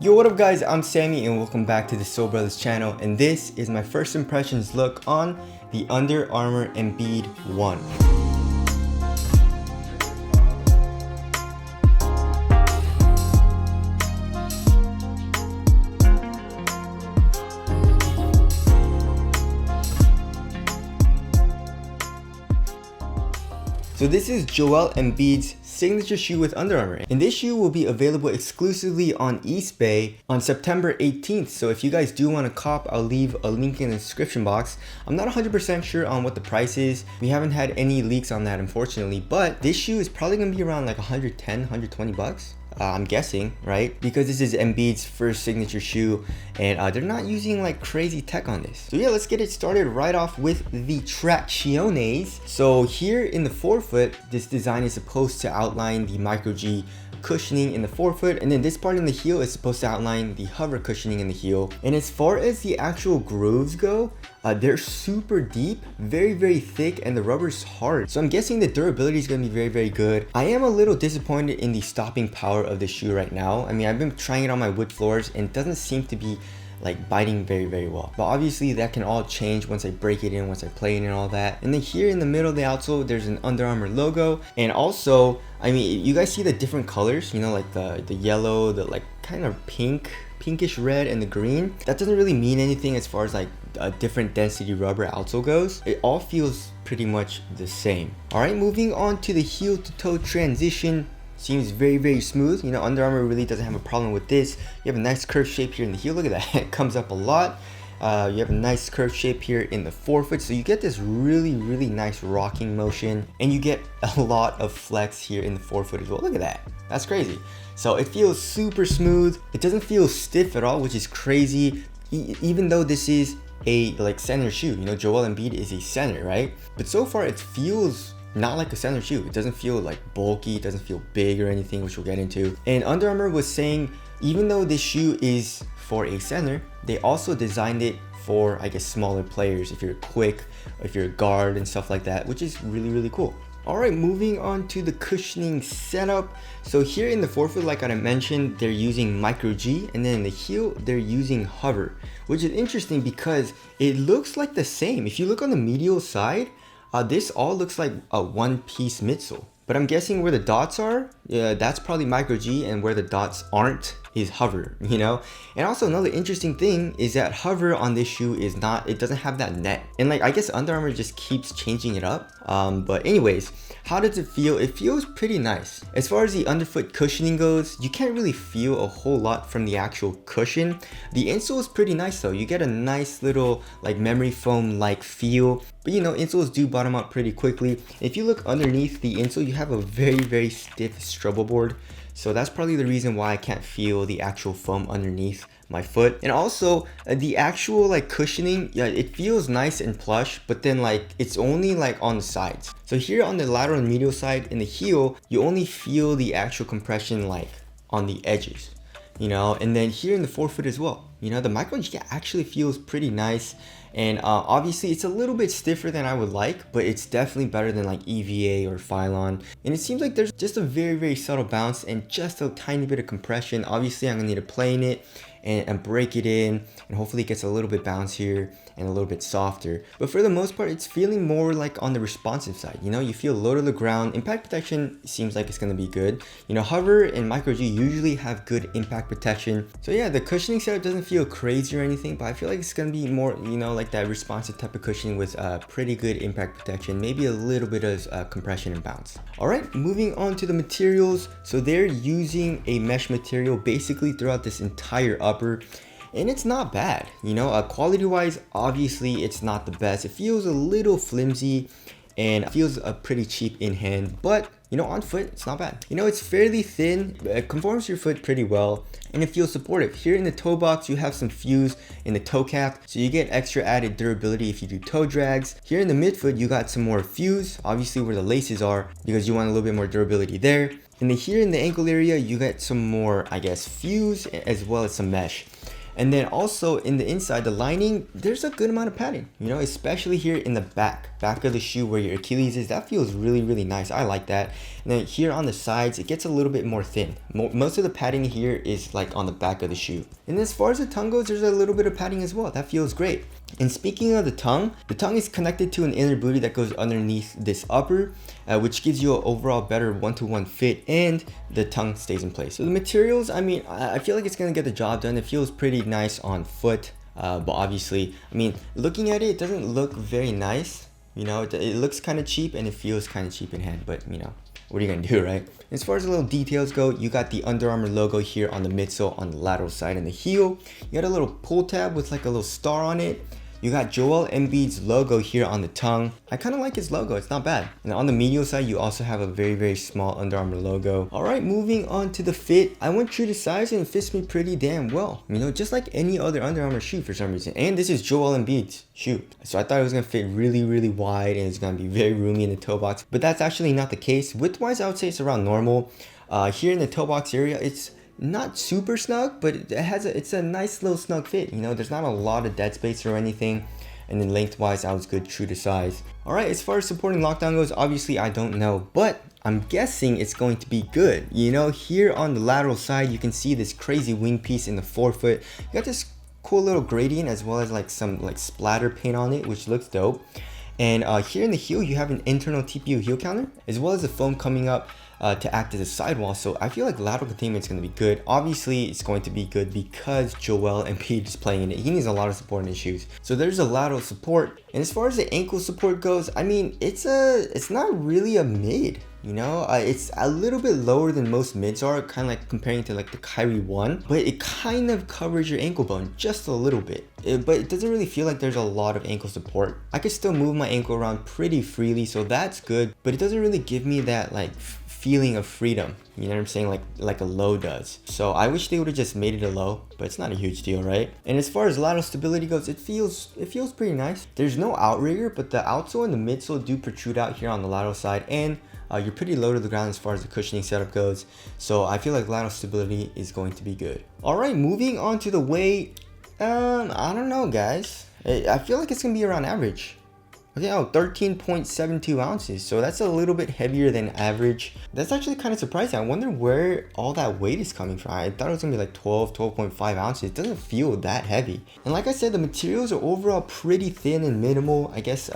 Yo, what up guys, I'm Sammy and welcome back to the Soul Brothers channel, and this is my first impressions look on the Under Armour Embiid 1. So this is Joel Embiid's signature shoe with Under Armour, and this shoe will be available exclusively on eBay on September 18th. So if you guys do want to cop, I'll leave a link in the description box. I'm not 100% sure on what the price is. We haven't had any leaks on that, unfortunately, but this shoe is probably gonna be around like 110, 120 bucks. I'm guessing, right? Because this is Embiid's first signature shoe, and they're not using like crazy tech on this. So yeah, let's get it started right off with the tracciones. So here in the forefoot, this design is supposed to outline the micro G cushioning in the forefoot, and then this part in the heel is supposed to outline the hover cushioning in the heel. And as far as the actual grooves go, they're super deep, very thick, and the rubber's hard. So I'm guessing the durability is going to be very good. I am a little disappointed in the stopping power of the shoe right now. I mean, I've been trying it on my wood floors and it doesn't seem to be like biting very well, but obviously that can all change once I break it in, once I play it and all that. And then here in the middle of the outsole, there's an Under Armour logo, and also, I mean, you guys see the different colors, you know, like the yellow, the like kind of pinkish red, and the green. That doesn't really mean anything as far as like a different density rubber outsole goes. It all feels pretty much the same. All right, moving on to the heel to toe transition. Seems very smooth. You know, Under Armour really doesn't have a problem with this. You have a nice curved shape here in the heel. Look at that, it comes up a lot. You have a nice curved shape here in the forefoot, so you get this really nice rocking motion, and you get a lot of flex here in the forefoot as well. Look at that, that's crazy. So it feels super smooth. It doesn't feel stiff at all, which is crazy, even though this is a like center shoe. You know, Joel Embiid is a center, right? But so far it feels not like a center shoe. It doesn't feel like bulky, it doesn't feel big or anything, which we'll get into. And Under Armour was saying, even though this shoe is for a center, they also designed it for, I guess, smaller players, if you're quick, if you're a guard and stuff like that, which is really cool. All right, moving on to the cushioning setup. So here in the forefoot, like I mentioned, they're using micro G, and then in the heel, they're using hover, which is interesting because it looks like the same. If you look on the medial side, this all looks like a one-piece midsole, but I'm guessing where the dots are, that's probably micro G, and where the dots aren't is hover, you know? And also another interesting thing is that hover on this shoe is not, it doesn't have that net. And like, I guess Under Armour just keeps changing it up. But anyways, how does it feel? It feels pretty nice. As far as the underfoot cushioning goes, you can't really feel a whole lot from the actual cushion. The insole is pretty nice though. You get a nice little like memory foam like feel. But you know, insoles do bottom out pretty quickly. If you look underneath the insole, you have a very stiff struggle board. So that's probably the reason why I can't feel the actual foam underneath my foot. And also the actual like cushioning, yeah, it feels nice and plush, but then like it's only like on the sides. So here on the lateral and medial side in the heel, you only feel the actual compression like on the edges, you know. And then here in the forefoot as well, you know, the micro G actually feels pretty nice. And obviously it's a little bit stiffer than I would like, but it's definitely better than like EVA or Phylon. And it seems like there's just a very subtle bounce and just a tiny bit of compression. Obviously I'm gonna need to play in it and break it in, and hopefully it gets a little bit bouncier and a little bit softer. But for the most part, it's feeling more like on the responsive side. You know, you feel low to the ground. Impact protection seems like it's gonna be good. You know, hover and micro G usually have good impact protection. So yeah, the cushioning setup doesn't feel crazy or anything, but I feel like it's gonna be more, you know, like that responsive type of cushioning with pretty good impact protection, maybe a little bit of compression and bounce. All right, moving on to the materials. So they're using a mesh material basically throughout this entire upper, and it's not bad, you know. Quality wise, obviously it's not the best. It feels a little flimsy and feels pretty cheap in hand, but you know, on foot it's not bad. You know, it's fairly thin, it conforms to your foot pretty well, and it feels supportive. Here in the toe box, you have some fuse in the toe cap, so you get extra added durability if you do toe drags. Here in the midfoot, you got some more fuse, obviously where the laces are, because you want a little bit more durability there. And then here in the ankle area, you get some more, I guess, fuse as well as some mesh. And then also in the inside, the lining, there's a good amount of padding, you know, especially here in the back of the shoe where your Achilles is. That feels really, really nice. I like that. And then here on the sides, it gets a little bit more thin. Most of the padding here is like on the back of the shoe. And as far as the tongue goes, there's a little bit of padding as well. That feels great. And speaking of the tongue is connected to an inner booty that goes underneath this upper, which gives you an overall better one-to-one fit, and the tongue stays in place. So the materials, I mean, I feel like it's gonna get the job done. It feels pretty nice on foot, but obviously, I mean, looking at it, it doesn't look very nice. You know, it looks kind of cheap and it feels kind of cheap in hand, but you know, what are you gonna do, right? As far as the little details go, you got the Under Armour logo here on the midsole on the lateral side and the heel. You got a little pull tab with like a little star on it. You got Joel Embiid's logo here on the tongue. I kind of like his logo, it's not bad. And on the medial side, you also have a very, very small Under Armour logo. All right, moving on to the fit. I went true to size and it fits me pretty damn well. You know, just like any other Under Armour shoe for some reason. And this is Joel Embiid's shoe. So I thought it was gonna fit really, really wide and it's gonna be very roomy in the toe box. But that's actually not the case. Width-wise, I would say it's around normal. Here in the toe box area, it's not super snug, but it's a nice little snug fit. You know, there's not a lot of dead space or anything. And then lengthwise, I was good, true to size. All right, as far as supporting lockdown goes, obviously I don't know, but I'm guessing it's going to be good. You know, here on the lateral side, you can see this crazy wing piece in the forefoot. You got this cool little gradient as well as like some like splatter paint on it, which looks dope. And here in the heel, you have an internal TPU heel counter, as well as the foam coming up to act as a sidewall. So I feel like lateral containment is going to be good. Obviously, it's going to be good because Joel Embiid is playing in it. He needs a lot of support in his shoes. So there's a lateral support. And as far as the ankle support goes, I mean, it's not really a mid. You know, it's a little bit lower than most mids are, kind of like comparing to like the Kyrie 1, but it kind of covers your ankle bone just a little bit. But it doesn't really feel like there's a lot of ankle support. I could still move my ankle around pretty freely, so that's good, but it doesn't really give me that like feeling of freedom, you know what I'm saying, like a low does. So I wish they would have just made it a low, but it's not a huge deal, right? And as far as lateral stability goes, it feels pretty nice. There's no outrigger, but the outsole and the midsole do protrude out here on the lateral side, and you're pretty low to the ground as far as the cushioning setup goes. So I feel like lateral stability is going to be good. All right, moving on to the weight. I don't know, guys. I feel like it's gonna be around average. Okay, 13.72 ounces. So that's a little bit heavier than average. That's actually kind of surprising. I wonder where all that weight is coming from. I thought it was gonna be like 12.5 ounces. It doesn't feel that heavy. And like I said, the materials are overall pretty thin and minimal, I guess,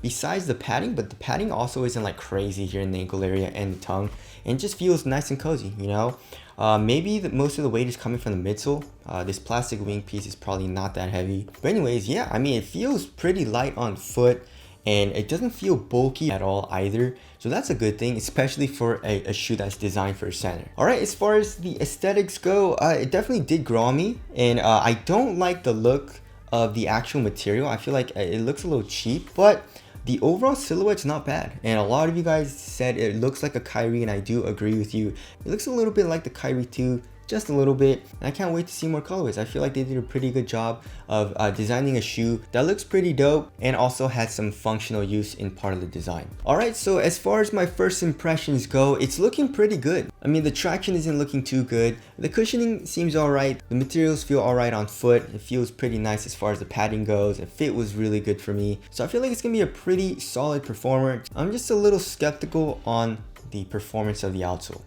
besides the padding, but the padding also isn't like crazy here in the ankle area and the tongue. And it just feels nice and cozy, you know? Maybe most of the weight is coming from the midsole. This plastic wing piece is probably not that heavy. But anyways, yeah, I mean, it feels pretty light on foot and it doesn't feel bulky at all either. So that's a good thing, especially for a shoe that's designed for a center. All right, as far as the aesthetics go, it definitely did grow on me. And I don't like the look of the actual material. I feel like it looks a little cheap, but the overall silhouette's not bad. And a lot of you guys said it looks like a Kyrie, and I do agree with you. It looks a little bit like the Kyrie 2, just a little bit. And I can't wait to see more colorways. I feel like they did a pretty good job of designing a shoe that looks pretty dope and also has some functional use in part of the design. All right, so as far as my first impressions go, it's looking pretty good. I mean, the traction isn't looking too good. The cushioning seems all right. The materials feel all right on foot. It feels pretty nice as far as the padding goes. The fit was really good for me. So I feel like it's gonna be a pretty solid performer. I'm just a little skeptical on the performance of the outsole.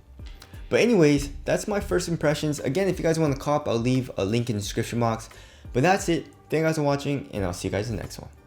But anyways, that's my first impressions. Again, if you guys want to cop, I'll leave a link in the description box. But that's it. Thank you guys for watching, and I'll see you guys in the next one.